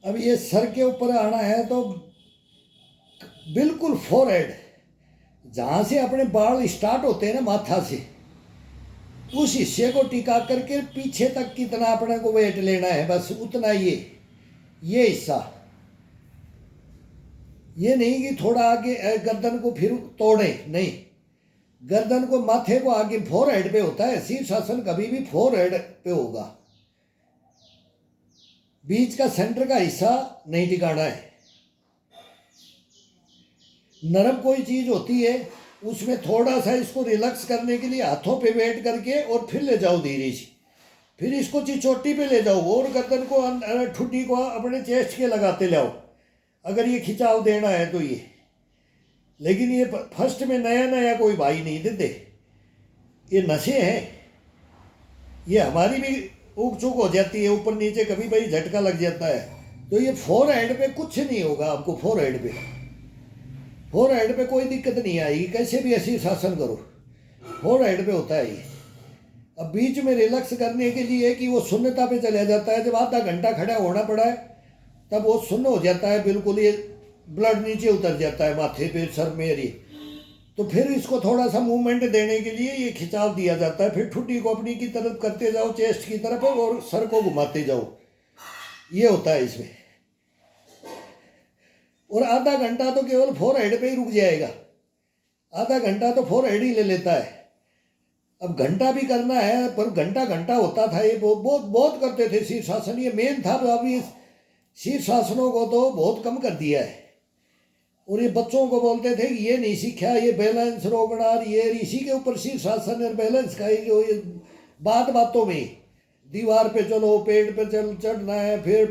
अब ये सर के ऊपर आना है तो बिल्कुल फोरहेड, जहाँ से अपने बाल स्टार्ट होते हैं ना माथा से, उस हिस्से को टिका करके पीछे तक कितना अपने को वेट लेना है, बस उतना ये हिस्सा। ये नहीं कि थोड़ा आगे गर्दन को फिर तोड़े, नहीं, गर्दन को माथे को आगे फोरहेड पे होता है। शीर्षासन कभी भी फोरहेड पे होगा, बीच का सेंटर का हिस्सा नहीं टिकाना है। नरम कोई चीज होती है उसमें थोड़ा सा इसको रिलैक्स करने के लिए हाथों पे वेट करके और फिर ले जाओ धीरे से, फिर इसको चोटी पे ले जाओ और गर्दन को ठुड्डी को अपने चेस्ट के लगाते लाओ, अगर ये खिंचाव देना है तो ये। लेकिन ये फर्स्ट में नया नया कोई भाई नहीं देते, ये नशे हैं, ये हमारी भी उग चुक हो जाती है ऊपर नीचे, कभी भाई झटका लग जाता है। तो ये फोरहेड पे कुछ नहीं होगा आपको, फोरहेड पे कोई दिक्कत नहीं आएगी, कैसे भी ऐसी शासन करो, फोरहेड पे होता है ये। अब बीच में रिलैक्स करने के लिए कि वो शून्यता पे चला जाता है, जब आधा घंटा खड़ा होना पड़ा है तब वो शून्य हो जाता है बिल्कुल, ये ब्लड नीचे उतर जाता है माथे पे सर में ये। तो फिर इसको थोड़ा सा मूवमेंट देने के लिए ये खिंचाव दिया जाता है, फिर ठुड्डी को अपनी की तरफ करते जाओ, चेस्ट की तरफ, और सर को घुमाते जाओ, ये होता है इसमें। और आधा घंटा तो केवल फोरहेड पे ही रुक जाएगा, आधा घंटा तो फोरहेड ही ले लेता है। अब घंटा भी करना है, पर घंटा घंटा होता था ये, बहुत बहुत करते थे शीर्षासन, ये मेन था। अभी शीर्षासनों को तो बहुत कम कर दिया है, और ये बच्चों को बोलते थे कि ये नहीं सीखा, ये बैलेंस रोकना, ये इसी के ऊपर शीर्षासन और बैलेंस का जो ये बातों में दीवार पे चलो, पेड़ पे चढ़ना है, फिर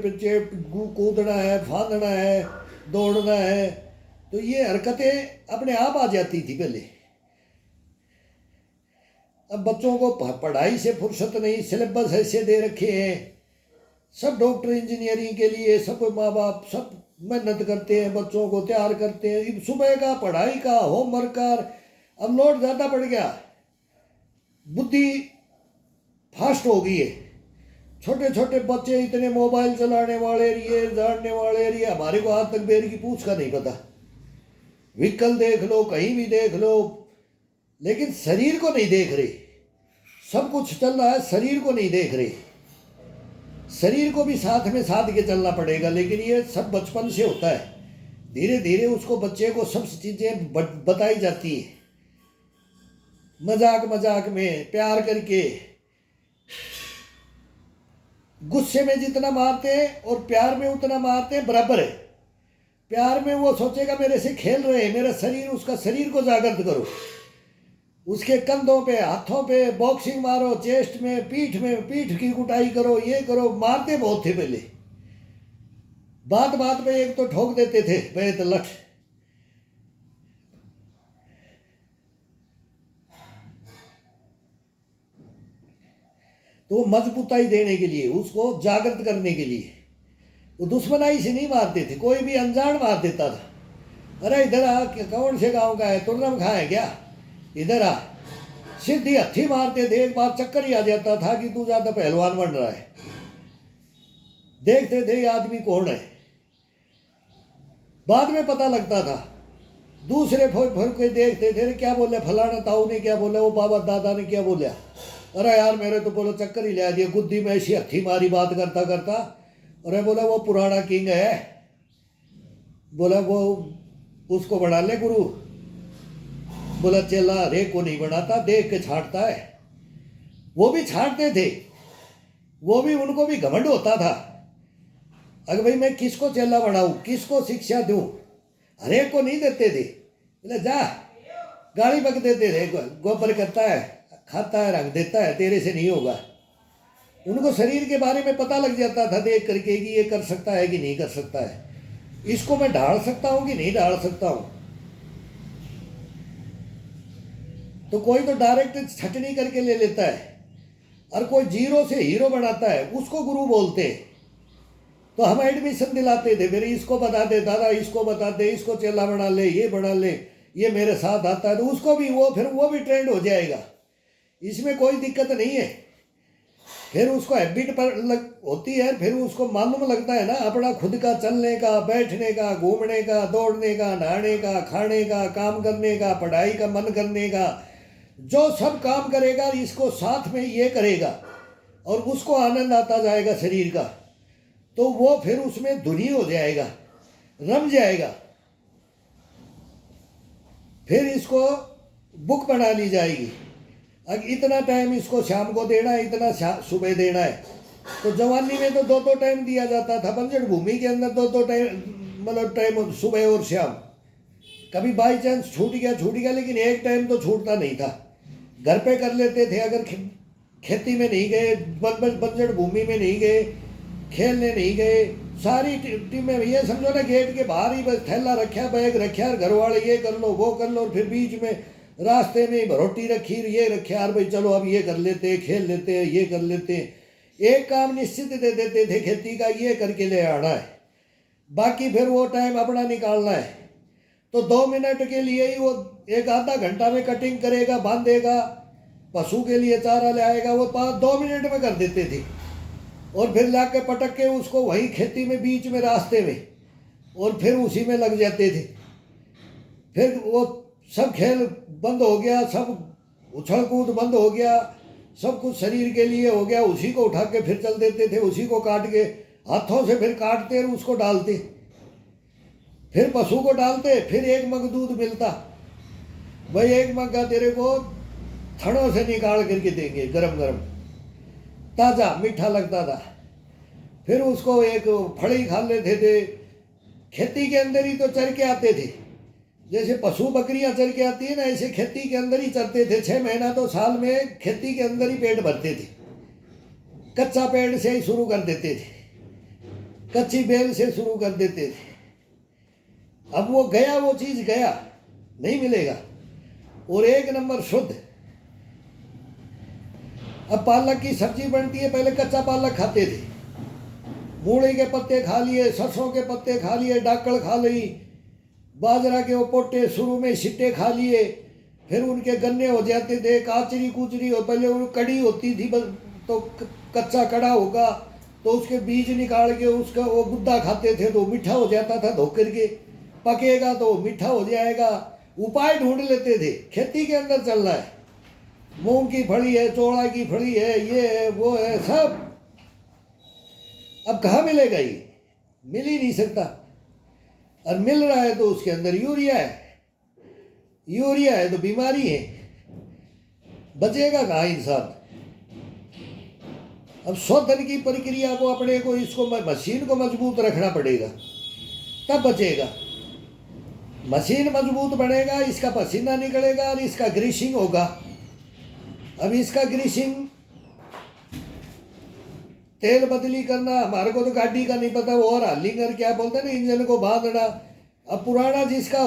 कूदना है, फांदना है, दौड़ना है, तो ये हरकतें अपने आप आ जाती थी पहले। अब बच्चों को पढ़ाई से फुर्सत नहीं, सिलेबस ऐसे दे रखे हैं, सब डॉक्टर इंजीनियरिंग के लिए सब माँ बाप सब मेहनत करते हैं, बच्चों को तैयार करते हैं, सुबह का पढ़ाई का होमवर्क का, अब लोड ज़्यादा बढ़ गया, बुद्धि फास्ट हो गई है, छोटे छोटे बच्चे इतने मोबाइल चलाने वाले, ये जानने वाले, ये हमारे को आज तक बेर की पूछ का नहीं पता, व्हीकल देख लो, कहीं भी देख लो, लेकिन शरीर को नहीं देख रहे। सब कुछ चल रहा है, शरीर को नहीं देख रहे, शरीर को भी साथ में साथ के चलना पड़ेगा। लेकिन ये सब बचपन से होता है, धीरे धीरे उसको बच्चे को सब चीज़ें बताई जाती है, मजाक मजाक में, प्यार करके। गुस्से में जितना मारते हैं और प्यार में उतना मारते हैं, बराबर है। प्यार में वो सोचेगा मेरे से खेल रहे हैं, मेरा शरीर, उसका शरीर को जागृत करो, उसके कंधों पे, हाथों पे बॉक्सिंग मारो, चेस्ट में, पीठ की कुटाई करो, ये करो। मारते बहुत थे पहले, बात बात पे एक तो ठोक देते थे बैत लठ। तो मजबूताई देने के लिए, उसको जागृत करने के लिए, वो दुश्मनाई से नहीं मारते थे, कोई भी अनजान मार देता था। अरे इधर आ, कौन से गांव का है, तुर्रम खा है क्या, इधर आ, सीधी हथी मारते थे। एक बार चक्कर ही आ जाता था कि तू ज्यादा पहलवान बन रहा है, देखते थे ये आदमी कौन है, बाद में पता लगता था। दूसरे फिर कोई देखते थे, क्या बोले फलाना ताऊ ने, क्या बोला वो बाबा दादा ने, क्या बोला, अरे यार मेरे तो बोलो चक्कर ही ले दिया, गुद्दी में ऐसी हथी मारी बात करता करता। अरे बोला वो पुराना किंग है, बोला वो उसको बना ले गुरु, बोला चेला रे को नहीं बनाता, देख के छाटता है। वो भी छाटते थे, वो भी, उनको भी घमंड होता था, अगर भाई मैं किसको चेला बनाऊं, किसको शिक्षा दूं, हरेक को नहीं देते थे। बोले जा, गाली बक देते थे, गोबर करता है, खाता है, रंग देता है, तेरे से नहीं होगा। उनको शरीर के बारे में पता लग जाता था देख करके कि ये कर सकता है कि नहीं कर सकता है, इसको मैं ढाल सकता हूं कि नहीं ढाल सकता हूं। तो कोई तो डायरेक्ट छटनी करके ले लेता है, और कोई जीरो से हीरो बनाता है, उसको गुरु बोलते हैं। तो हम एडमिशन दिलाते थे, फिर इसको बताते, दादा इसको बताते, इसको चेला बना ले, ये बना ले, ये मेरे साथ आता है, तो उसको भी वो, फिर वो भी ट्रेंड हो जाएगा, इसमें कोई दिक्कत नहीं है। फिर उसको हैबिट पर होती है, फिर उसको मालूम लगता है ना अपना खुद का चलने का, बैठने का, घूमने का, दौड़ने का, नहाने का, खाने का, काम करने का, पढ़ाई का, मन करने का, जो सब काम करेगा इसको साथ में ये करेगा और उसको आनंद आता जाएगा शरीर का, तो वो फिर उसमें धुनी हो जाएगा, रम जाएगा। फिर इसको बुक बना ली जाएगी, अब इतना टाइम इसको शाम को देना है, इतना सुबह देना है। तो जवानी में तो दो दो टाइम दिया जाता था, बंजर भूमि के अंदर दो दो टाइम, मतलब टाइम सुबह और शाम। कभी बाई चांस छूट गया, लेकिन एक टाइम तो छूटता नहीं था। घर पे कर लेते थे, अगर खेती में नहीं गए, बंजर भूमि में नहीं गए, खेलने नहीं गए, सारी टीम में ये समझो ना गेट के बाहर ही बस थैला रखा, बैग रखा, घर वाले ये कर लो वो कर लो, और फिर बीच में रास्ते में रोटी रखी, ये रखे यार भाई चलो अब ये कर लेते हैं, खेल लेते हैं, ये कर लेते हैं। एक काम निश्चित दे देते थे खेती का, ये करके ले आना है, बाकी फिर वो टाइम अपना निकालना है। तो 2 मिनट के लिए ही वो एक आधा घंटा में कटिंग करेगा, बांधेगा, पशु के लिए चारा ले आएगा, वो 2 मिनट में कर देते थे। और फिर ला के पटक के उसको वहीं खेती में बीच में रास्ते में, और फिर उसी में लग जाते थे। फिर वो सब खेल बंद हो गया, सब उछल कूद बंद हो गया, सब कुछ शरीर के लिए हो गया, उसी को उठा के फिर चल देते थे, उसी को काट के हाथों से फिर काटते और उसको डालते, फिर पशु को डालते, फिर 1 मग दूध मिलता। भाई 1 मग का तेरे को थड़ों से निकाल करके देंगे, गरम गरम ताज़ा मीठा लगता था। फिर उसको एक फड़ी खा लेते थे। खेती के अंदर ही तो चर के आते थे, जैसे पशु बकरियां चर के आती है ना, ऐसे खेती के अंदर ही चरते थे। 6 महीना तो साल में खेती के अंदर ही पेट भरते थे। कच्चा पेड़ से ही शुरू कर देते थे, कच्ची बेल से शुरू कर देते थे। अब वो गया, वो चीज गया, नहीं मिलेगा। और 1 नंबर शुद्ध। अब पालक की सब्जी बनती है, पहले कच्चा पालक खाते थे, मूली के पत्ते खा लिए, सरसों के पत्ते खा लिए, डाकड़ खा ली, बाजरा के वो पोटे शुरू में सिट्टे खा लिए, फिर उनके गन्ने हो जाते थे, काचरी कुचरी, और पहले वो कड़ी होती थी, तो कच्चा कड़ा होगा तो उसके बीज निकाल के उसका वो गुद्दा खाते थे, तो मीठा हो जाता था, धो करके पकेगा तो मीठा हो जाएगा। उपाय ढूंढ लेते थे, खेती के अंदर चलना है, मूंग की फली है, चौड़ा की फली है, ये है वो है, सब अब कहाँ मिलेगा, ये मिल ही नहीं सकता। और मिल रहा है तो उसके अंदर यूरिया है, यूरिया है तो बीमारी है, बचेगा कहाँ इंसान। अब शोधन की प्रक्रिया को अपने को, इसको मशीन को मजबूत रखना पड़ेगा, तब बचेगा। मशीन मजबूत बनेगा, इसका पसीना निकलेगा और इसका ग्रीसिंग होगा। अब इसका ग्रीसिंग, तेल बदली करना, हमारे को तो गाड़ी का नहीं पता, वो और हलिंगर क्या बोलते हैं ना, इंजन को बांधना। अब पुराना जिसका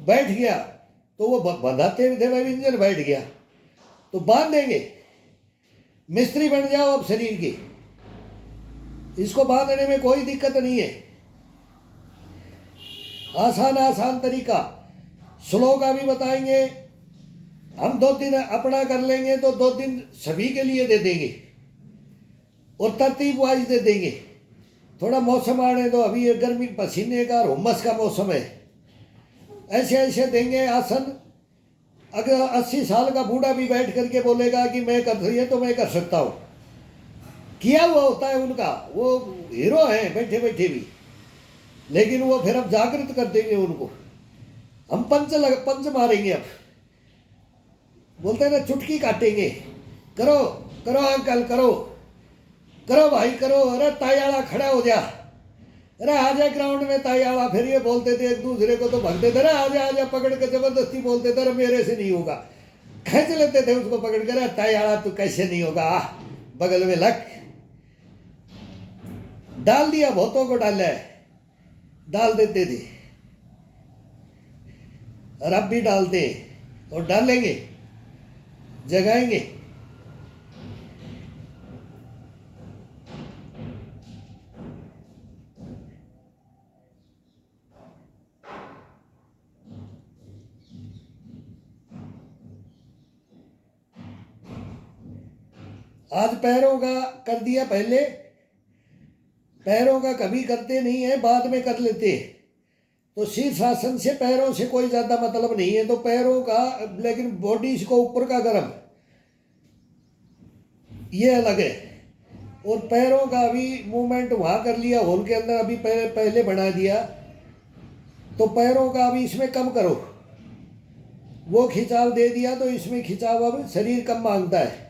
बैठ गया तो वो बंधाते थे, भाई इंजन बैठ गया तो बांध देंगे। मिस्त्री बन जाओ अब शरीर की, इसको बांधने में कोई दिक्कत नहीं है, आसान आसान तरीका। स्लो का भी बताएंगे हम, 2 दिन अपना कर लेंगे तो 2 दिन सभी के लिए दे देंगे, और तरतीब वाइज दे देंगे। थोड़ा मौसम आने दो, अभी ये गर्मी पसीने का और हुम्मस का मौसम है, ऐसे ऐसे देंगे आसन। अगर 80 साल का बूढ़ा भी बैठ करके बोलेगा कि मैं कर रही है तो मैं कर सकता हूँ, किया हुआ होता है उनका, वो हीरो है बैठे बैठे भी, लेकिन वो फिर अब जागृत कर देंगे उनको। हम पंच मारेंगे, अब बोलते हैं ना चुटकी काटेंगे, करो करो अंकल, करो करो भाई करो, अरे तायाला खड़ा हो जा, अरे आजा ग्राउंड में तायाला। फिर ये बोलते थे एक दूसरे को, तो भगते थे, आजा आजा पकड़ के जबरदस्ती बोलते थे, अरे मेरे से नहीं होगा, खींच लेते थे उसको पकड़ कर, तायाला तू कैसे नहीं होगा, बगल में लग। डाल दिया, बहुतों को डाला है, डाल देते थे, और अब भी डालते और डालेंगे, जगाएंगे। आज पैरों का कर दिया पहले, पैरों का कभी करते नहीं है, बाद में कर लेते हैं। तो शीर्षासन से पैरों से कोई ज्यादा मतलब नहीं है, तो पैरों का, लेकिन बॉडी को ऊपर का गर्म ये अलग है। और पैरों का अभी मूवमेंट वहां कर लिया होल के अंदर, अभी पहले बना दिया, तो पैरों का अभी इसमें कम करो। वो खिंचाव दे दिया तो इसमें खिंचाव अब शरीर कम मांगता है,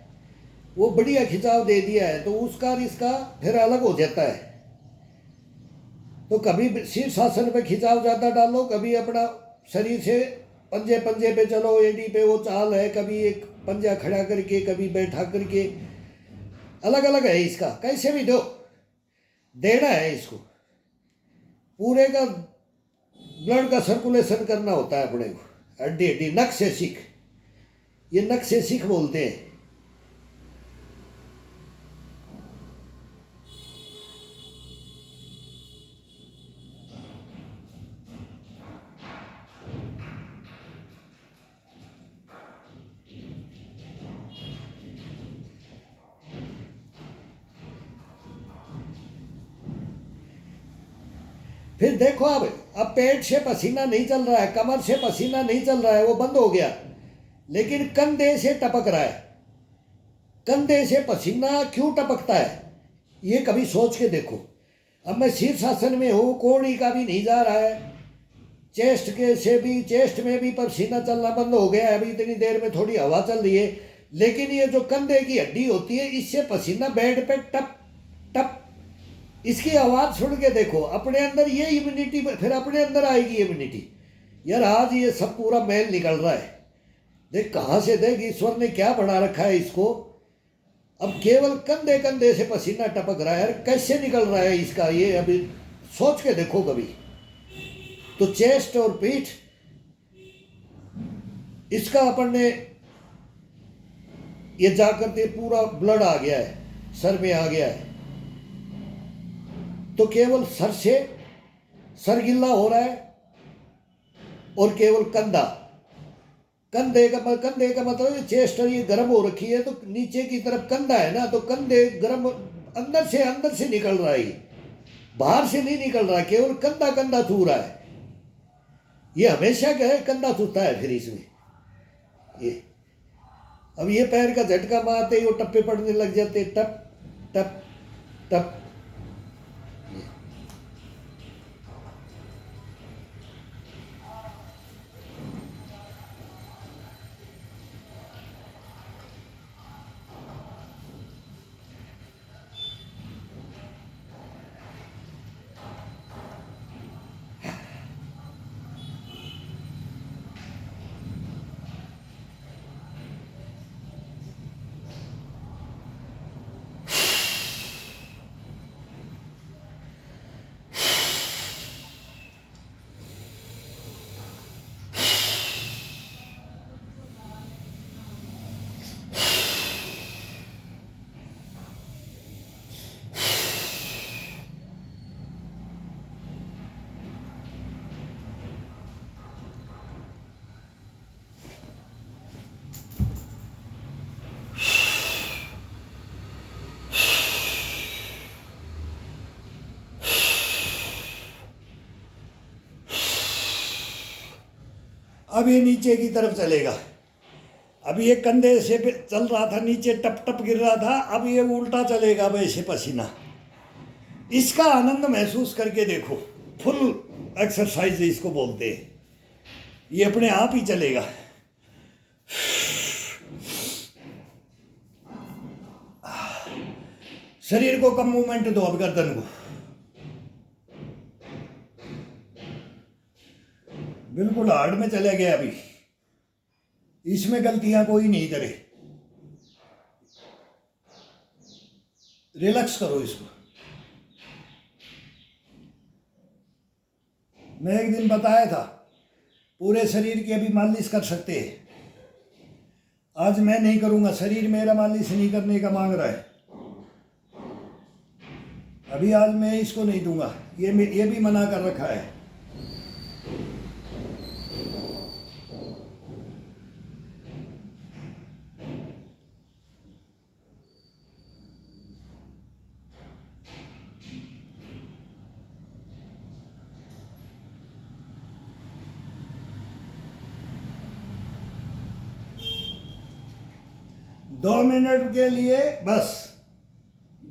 वो बढ़िया खिंचाव दे दिया है, तो उसका और इसका फिर अलग हो जाता है। तो कभी शीर्षासन पे खिंचाव ज़्यादा डालो, कभी अपना शरीर से पंजे पंजे पे चलो, एडी पे वो चाल है, कभी एक पंजा खड़ा करके, कभी बैठा करके, अलग अलग है इसका। कैसे भी दो, देना है इसको, पूरे का ब्लड का सर्कुलेशन करना होता है अपने को। हड्डी हड्डी नक से सीख, ये नक से सीख बोलते हैं। फिर देखो अब पेट से पसीना नहीं चल रहा है, कमर से पसीना नहीं चल रहा है, वो बंद हो गया, लेकिन कंधे से टपक रहा है। कंधे से पसीना क्यों टपकता है, ये कभी सोच के देखो। अब मैं शीर्षासन में हूँ, कोहनी का भी नहीं जा रहा है, चेस्ट के से भी, चेस्ट में भी पसीना चलना बंद हो गया है, अभी इतनी देर में थोड़ी हवा चल रही है, लेकिन ये जो कंधे की हड्डी होती है, इससे पसीना बेड पे टप टप, इसकी आवाज़ सुन के देखो अपने अंदर, ये इम्यूनिटी फिर अपने अंदर आएगी इम्यूनिटी। यार आज ये सब पूरा मैल निकल रहा है, देख कहाँ से, देख ईश्वर ने क्या बना रखा है इसको। अब केवल कंधे कंधे से पसीना टपक रहा है, यार कैसे निकल रहा है इसका, ये अभी सोच के देखो कभी। तो चेस्ट और पीठ, इसका अपन ने ये जाकर के पूरा ब्लड आ गया है, सर में आ गया है, तो केवल सर से, सर गिल्ला हो रहा है, और केवल कंधा, कंधे का मतलब चेस्ट ये गर्म हो रखी है, तो नीचे की तरफ कंधा है ना, तो कंधे गर्म अंदर से निकल रहा है, बाहर से नहीं निकल रहा, केवल कंधा कंधा छू रहा है। ये हमेशा क्या है, कंधा छूता है फिर इसमें ये। अब ये पैर का झटका मारते ही वो टप्पे पड़ने लग जाते, टप टप टप। अब ये नीचे की तरफ चलेगा, अब ये कंधे से चल रहा था, नीचे टप टप गिर रहा था, अब ये उल्टा चलेगा वैसे पसीना। इसका आनंद महसूस करके देखो, फुल एक्सरसाइज इसको बोलते हैं, ये अपने आप ही चलेगा। शरीर को कम मूवमेंट दो, अब गर्दन को बिल्कुल हार्ड में चले गए, अभी इसमें गलतियां कोई नहीं करे, रिलैक्स करो इसको। मैं एक दिन बताया था पूरे शरीर की अभी मालिश कर सकते हैं, आज मैं नहीं करूंगा, शरीर मेरा मालिश नहीं करने का मांग रहा है, अभी आज मैं इसको नहीं दूंगा, ये भी मना कर रखा है। 2 मिनट के लिए बस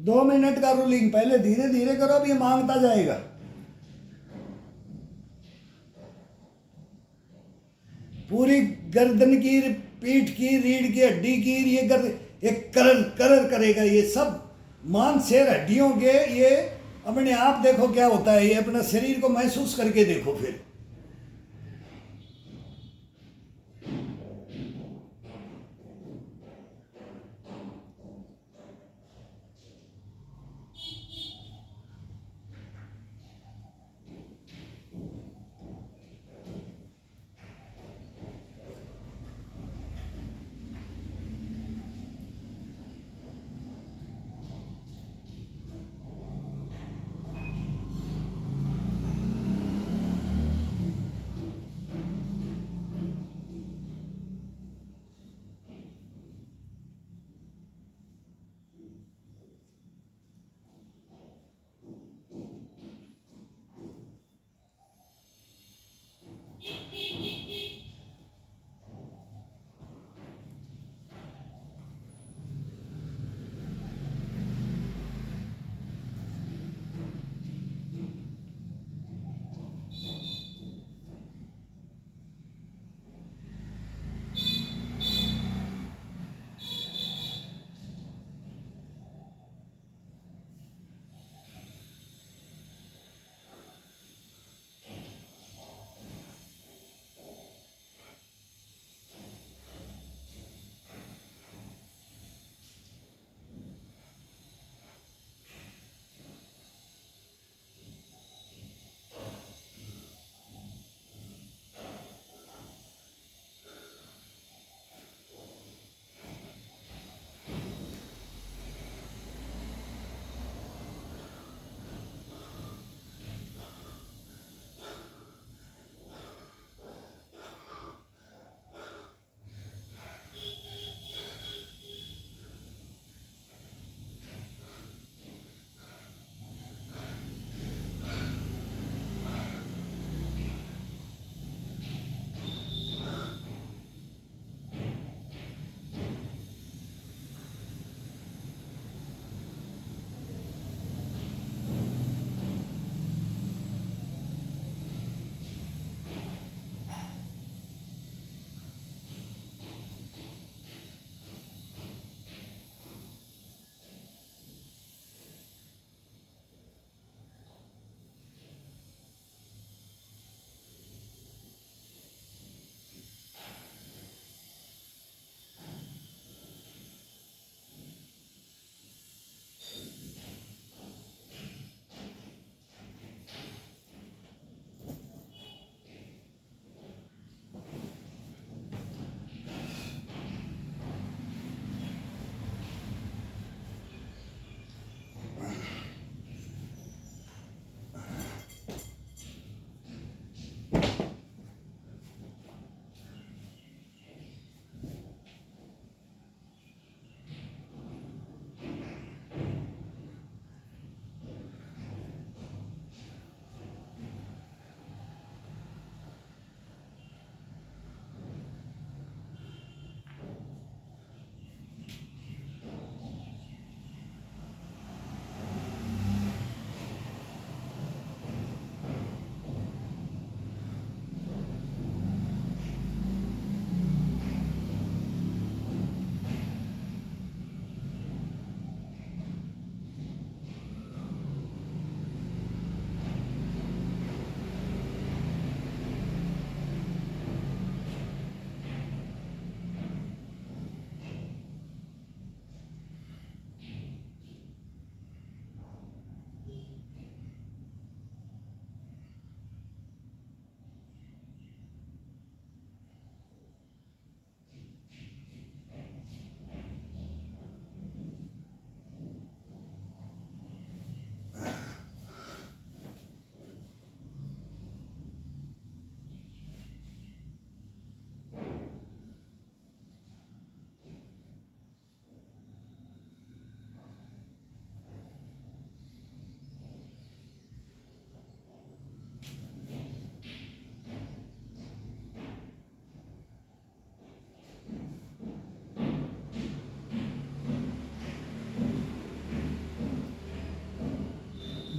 2 मिनट का रूलिंग, पहले धीरे धीरे करो, अब ये मांगता जाएगा। पूरी गर्दन की, पीठ की, रीढ़ की हड्डी की, ये एक करर करर करेगा। ये सब मांस शेर हड्डियों के, ये अपने आप देखो क्या होता है। ये अपना शरीर को महसूस करके देखो फिर।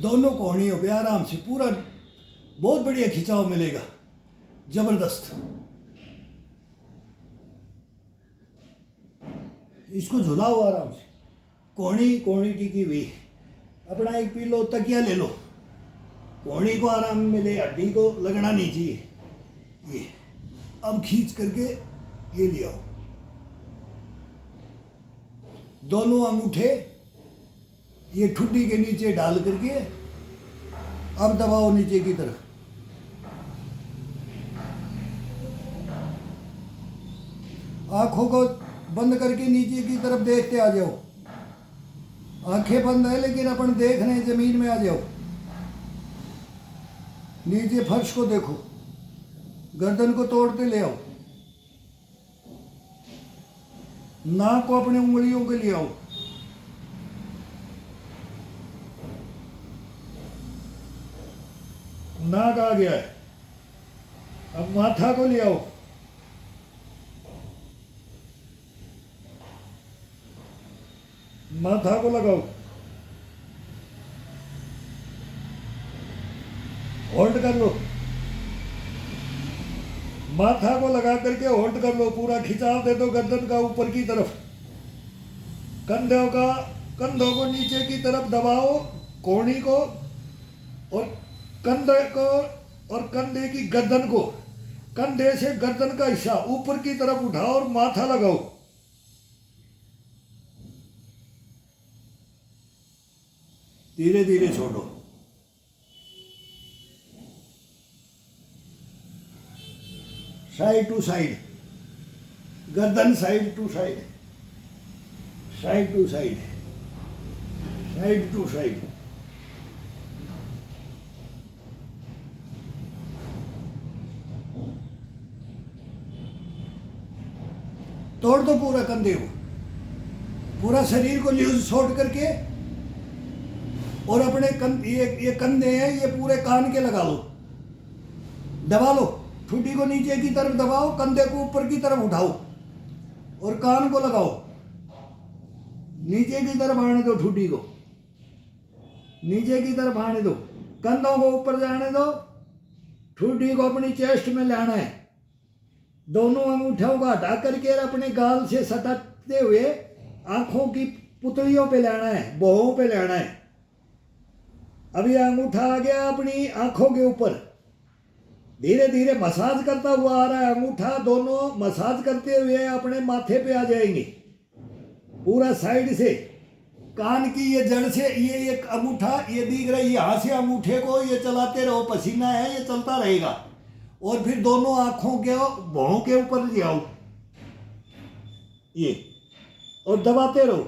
दोनों कोहनियों पे आराम से पूरा बहुत बढ़िया खिंचाव मिलेगा, जबरदस्त। इसको झुलाओ आराम से, कोहनी कोहनी टिकी हुई। अपना एक पीलो तकिया ले लो, कोहनी को आराम मिले, हड्डी को लगना नहीं चाहिए। ये अब खींच करके ये ले आओ, दोनों अंगूठे ये ठुड्डी के नीचे डाल करके अब दबाओ नीचे की तरफ। आंखों को बंद करके नीचे की तरफ देखते आ जाओ। आंखें बंद है लेकिन अपन देख रहे हैं, जमीन में आ जाओ, नीचे फर्श को देखो, गर्दन को तोड़ते ले आओ, नाक को अपने उंगलियों के लिए आओ, नाक आ गया है। अब माथा को ले आओ, माथा को लगाओ, होल्ड कर लो, माथा को लगा करके होल्ड कर लो, पूरा खिंचाव दे दो गर्दन का ऊपर की तरफ, कंधों को नीचे की तरफ दबाओ, कोहनी को और कंधे को और कंधे की गर्दन को, कंधे से गर्दन का हिस्सा ऊपर की तरफ उठाओ और माथा लगाओ। धीरे धीरे छोड़ो, साइड टू साइड, गर्दन side to side, side to side, side to side. तोड़ दो पूरा कंधे को, पूरा शरीर को लूज छोड़ करके, और अपने ये कंधे हैं, ये पूरे कान के लगा लो, दबा लो, ठुड्डी को नीचे की तरफ दबाओ, कंधे को ऊपर की तरफ उठाओ और कान को लगाओ, नीचे की तरफ आने दो, ठुड्डी को नीचे की तरफ आने दो, कंधों को ऊपर जाने दो, ठुड्डी को अपनी चेस्ट में लाना है, दोनों अंगूठों को हटा करके अपने गाल से सटाते हुए आंखों की पुतलियों पे लाना है, भौहों पे लाना है। अब ये अंगूठा आ गया अपनी आंखों के ऊपर, धीरे धीरे मसाज करता हुआ आ रहा है अंगूठा, दोनों मसाज करते हुए अपने माथे पे आ जाएंगे, पूरा साइड से, कान की ये जड़ से ये एक अंगूठा ये दिख रहा है, यहाँ से अंगूठे को ये चलाते रहो, पसीना है ये चलता रहेगा, और फिर दोनों आंखों के भौहों के ऊपर ले आओ ये, और दबाते रहो,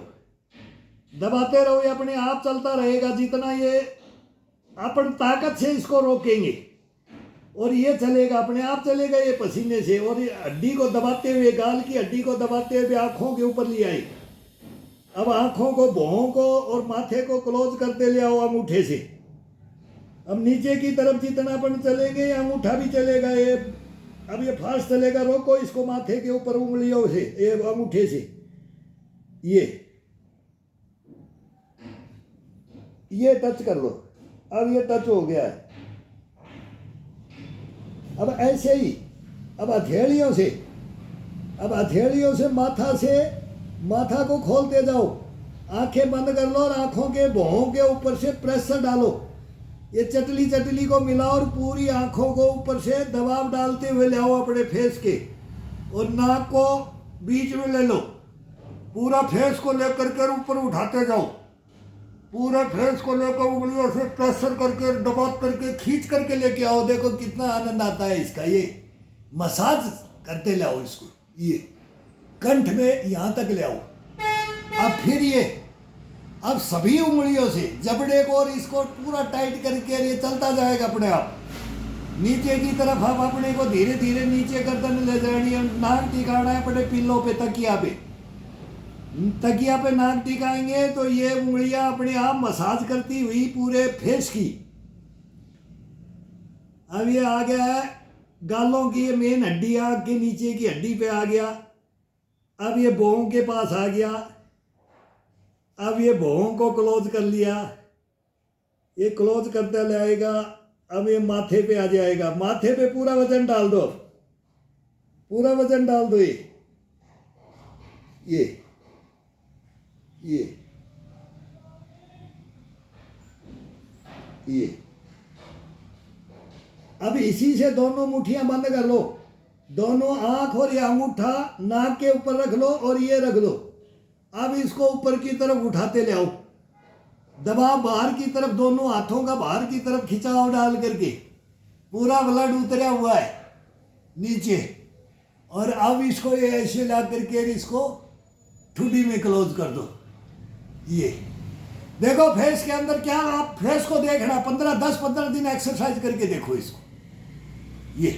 दबाते रहो, ये अपने आप चलता रहेगा। जितना ये अपन ताकत से इसको रोकेंगे और ये चलेगा, अपने आप चलेगा ये पसीने से, और ये हड्डी को दबाते हुए, गाल की हड्डी को दबाते हुए आंखों के ऊपर ले आए। अब आंखों को, भौहों को और माथे को क्लोज करते ले आओ अंगूठे से। अब नीचे की तरफ जितना अपन चलेंगे अंगूठा भी चलेगा, ये अब ये फास्ट चलेगा, रोको इसको माथे के ऊपर उंगलियों से, ये अंगूठे से, ये टच कर लो। अब ये टच हो गया है। अब ऐसे ही अब हथेलियों से माथा को खोलते जाओ, आंखें बंद कर लो और आंखों के भौहों के ऊपर से प्रेशर डालो, ये चटली को मिलाओ और पूरी आंखों को ऊपर से दबाव डालते हुए ले आओ अपने फेस के, और नाक को बीच में ले लो, पूरा फेस को लेकर कर ऊपर उठाते जाओ, पूरे फेस को लेकर उंगलियों से प्रेशर करके, दबा करके, खींच करके लेके आओ। देखो कितना आनंद आता है इसका, ये मसाज करते ले आओ इसको, ये कंठ में यहाँ तक ले आओ। अब फिर ये अब सभी उंगलियों से जबड़े को और इसको पूरा टाइट करके ये चलता जाएगा अपने आप नीचे की तरफ। अब अपने को धीरे धीरे नीचे गर्दन ले जानी है, नाक टिकाना है अपने पिल्लों पे, तकिया पे नाक टिकाएंगे तो ये उंगलियां अपने आप मसाज करती हुई पूरे फेस की। अब ये आ गया है गालों की ये मेन हड्डी, आग के नीचे की हड्डी पे आ गया। अब ये भौहों के पास आ गया, अब ये भौहों को क्लोज कर लिया, ये क्लोज करते ले आएगा। अब ये माथे पे आ जाएगा, माथे पे पूरा वजन डाल दो, पूरा वजन डाल दो। ये ये अब इसी से दोनों मुट्ठियां बंद कर लो, दोनों आंख और ये अंगूठा नाक के ऊपर रख लो और ये रख लो। अब इसको ऊपर की तरफ उठाते ले आओ, दबाव बाहर की तरफ, दोनों हाथों का बाहर की तरफ खिंचाव डाल करके पूरा ब्लड उतरा हुआ है नीचे। और अब इसको ये ऐसे ला करके इसको ठुड्डी में क्लोज कर दो। ये देखो फेस के अंदर क्या, आप फेस को देखना, 10-15 दिन एक्सरसाइज करके देखो इसको। ये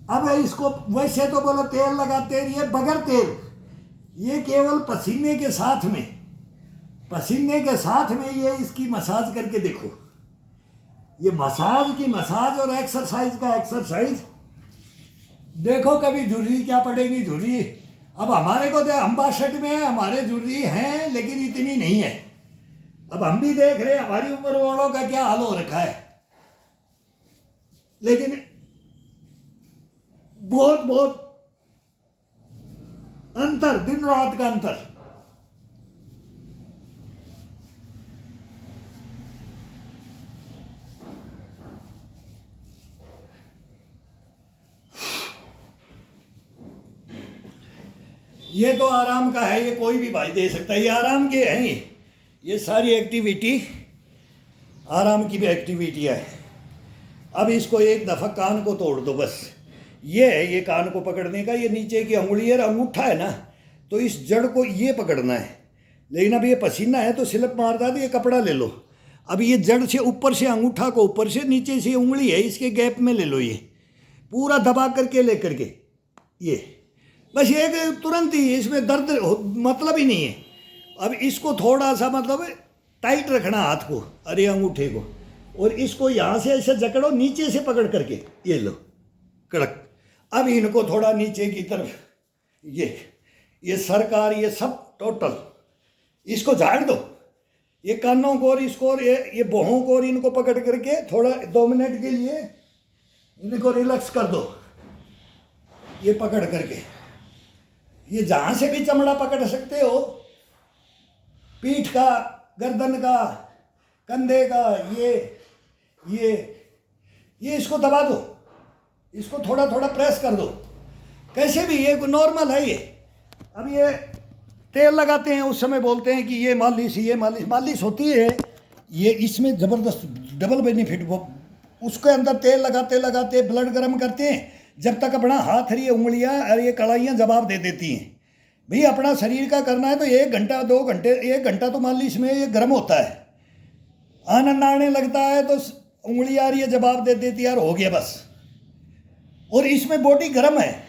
अब इसको वैसे तो बोलो तेल लगाते हैं, ये बगैर तेल, ये केवल पसीने के साथ में, पसीने के साथ में ये इसकी मसाज करके देखो। ये मसाज की मसाज और एक्सरसाइज का एक्सरसाइज। देखो कभी झुर्री क्या पड़ेगी, झुर्री अब हमारे को तो हम 62 में है, हमारे झुर्री हैं लेकिन इतनी नहीं है। अब हम भी देख रहे हैं हमारी उम्र वालों का क्या हाल हो रखा है, लेकिन बहुत बहुत अंतर, दिन रात का अंतर। ये तो आराम का है, ये कोई भी भाई दे सकता है, ये आराम के हैं। ये सारी एक्टिविटी आराम की भी एक्टिविटी है। अब इसको एक दफ़ा कान को तोड़ दो बस। ये है ये कान को पकड़ने का, ये नीचे की अंगुली और अंगूठा है ना, तो इस जड़ को ये पकड़ना है। लेकिन अब ये पसीना है तो स्लिप मारता है, तो ये कपड़ा ले लो। अब ये जड़ से ऊपर से अंगूठा को ऊपर से, नीचे से उंगली है इसके गैप में ले लो, ये पूरा दबा करके ले करके, ये बस एक तुरंत ही, इसमें दर्द मतलब ही नहीं है। अब इसको थोड़ा सा मतलब टाइट रखना हाथ को, अरे अंगूठे को, और इसको यहाँ से ऐसे जकड़ो, नीचे से पकड़ करके ये लो कड़क। अब इनको थोड़ा नीचे की तरफ, ये सरकार, ये सब टोटल इसको झाड़ दो, ये कानों को और इसको और ये बाहों को और इनको पकड़ करके थोड़ा 2 मिनट के लिए इनको रिलैक्स कर दो। ये पकड़ करके, ये जहाँ से भी चमड़ा पकड़ सकते हो, पीठ का, गर्दन का, कंधे का, ये इसको दबा दो, इसको थोड़ा थोड़ा प्रेस कर दो, कैसे भी, ये नॉर्मल है ये। अब ये तेल लगाते हैं उस समय बोलते हैं कि ये मालिश, ये मालिश होती है, ये इसमें ज़बरदस्त डबल बेनिफिट। वो उसके अंदर तेल लगाते लगाते ब्लड गर्म करते हैं, जब तक अपना हाथ और ये उंगलियां और ये कड़ाइयाँ जवाब दे देती हैं। भाई अपना शरीर का करना है तो 1 घंटा 2 घंटे, 1 घंटा तो मालिश में ये गर्म होता है, आनंद आने लगता है तो उंगली आ रही है जवाब दे देती है, यार हो गया बस। और इसमें बॉडी गर्म है,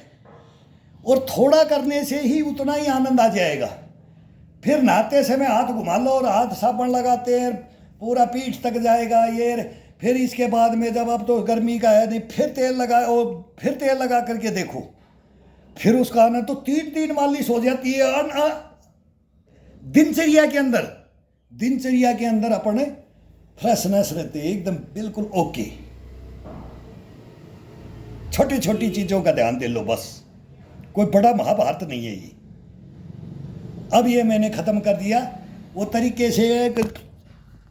और थोड़ा करने से ही उतना ही आनंद आ जाएगा। फिर नहाते समय हाथ घुमा लो और हाथ साबुन लगाते हैं, पूरा पीठ तक जाएगा ये। फिर इसके बाद में जब अब तो गर्मी का है नहीं, फिर तेल लगाओ, फिर तेल लगा करके देखो, फिर उसका आनंद तो 3 मालिश हो जाती है। दिनचर्या के अंदर अपने फ्रेशनेस रहते हैं एकदम बिल्कुल ओके। छोटी छोटी चीज़ों का ध्यान दे लो बस, कोई बड़ा महाभारत नहीं है ये। अब ये मैंने ख़त्म कर दिया वो तरीके से,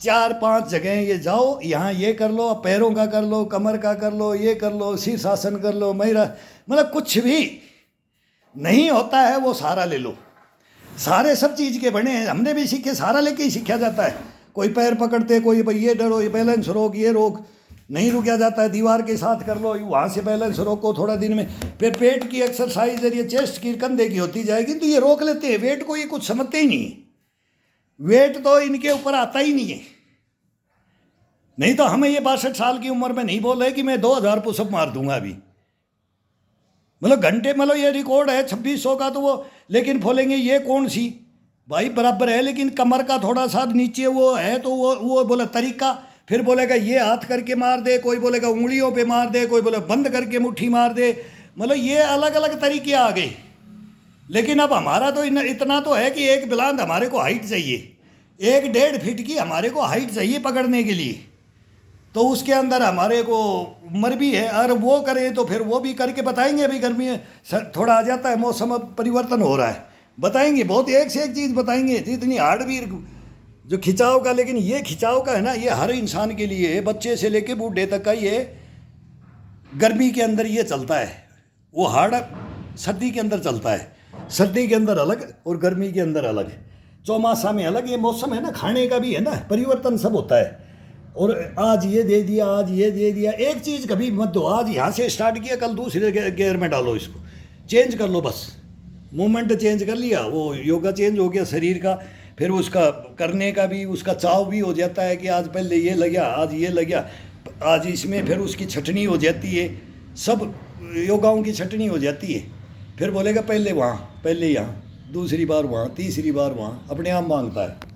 4-5 जगह ये जाओ, यहाँ ये कर लो, पैरों का कर लो, कमर का कर लो, ये कर लो, शीर्षासन कर लो, महिला, मतलब कुछ भी नहीं होता है वो सारा ले लो। सारे सब चीज़ के बने हैं, हमने भी सीखे, सारा लेके ही सीखा जाता है। कोई पैर पकड़ते, कोई भाई ये डरो, ये बैलेंस रोक, ये रोक, नहीं रुका जाता है, दीवार के साथ कर लो, वहाँ से बैलेंस रोको थोड़ा दिन में। फिर पेट की एक्सरसाइज और ये चेस्ट की, कंधे की होती जाएगी, तो ये रोक लेते हैं। वेट को ये कुछ समझते ही नहीं है, वेट तो इनके ऊपर आता ही नहीं है। नहीं तो हमें ये 62 साल की उम्र में नहीं बोल रहे कि मैं 2000 पुशअप मार दूंगा अभी, मतलब घंटे, मतलब ये रिकॉर्ड है 2600 का, तो वो लेकिन बोलेंगे ये कौन सी भाई बराबर है, लेकिन कमर का थोड़ा सा नीचे वो है तो वो बोला तरीका, फिर बोलेगा ये हाथ करके मार दे, कोई बोलेगा उंगलियों पे मार दे, कोई बोले बंद करके मुट्ठी मार दे, मतलब ये अलग अलग तरीके आ गए। लेकिन अब हमारा तो इतना तो है कि एक बिलांद हमारे को हाइट चाहिए, 1-1.5 फीट की हमारे को हाइट चाहिए पकड़ने के लिए, तो उसके अंदर हमारे को उम्र भी है, और वो करें तो फिर वो भी करके बताएंगे। अभी गर्मी है, थोड़ा आ जाता है, मौसम अब परिवर्तन हो रहा है, बताएंगे बहुत एक से एक चीज़ बताएंगे, इतनी हार्ड भी जो खिंचाव का। लेकिन ये खिंचाव का है ना, ये हर इंसान के लिए है, बच्चे से लेके बूढ़े तक का ये गर्मी के अंदर ये चलता है, वो हार्ड सर्दी के अंदर चलता है, सर्दी के अंदर अलग और गर्मी के अंदर अलग, चौमासा में अलग। ये मौसम है ना, खाने का भी है ना, परिवर्तन सब होता है। और आज ये दे दिया, आज ये दे दिया, एक चीज़ कभी मत दो, आज यहाँ से स्टार्ट किया कल दूसरे गेयर में डालो, इसको चेंज कर लो, बस मूवमेंट चेंज कर लिया, वो योगा चेंज हो गया शरीर का, फिर उसका करने का भी उसका चाव भी हो जाता है कि आज पहले ये लगा, आज ये लगा, आज इसमें फिर उसकी छटनी हो जाती है, सब योगाओं की छटनी हो जाती है। फिर बोलेगा पहले वहाँ, पहले यहाँ, दूसरी बार वहाँ, तीसरी बार वहाँ, अपने आप मांगता है।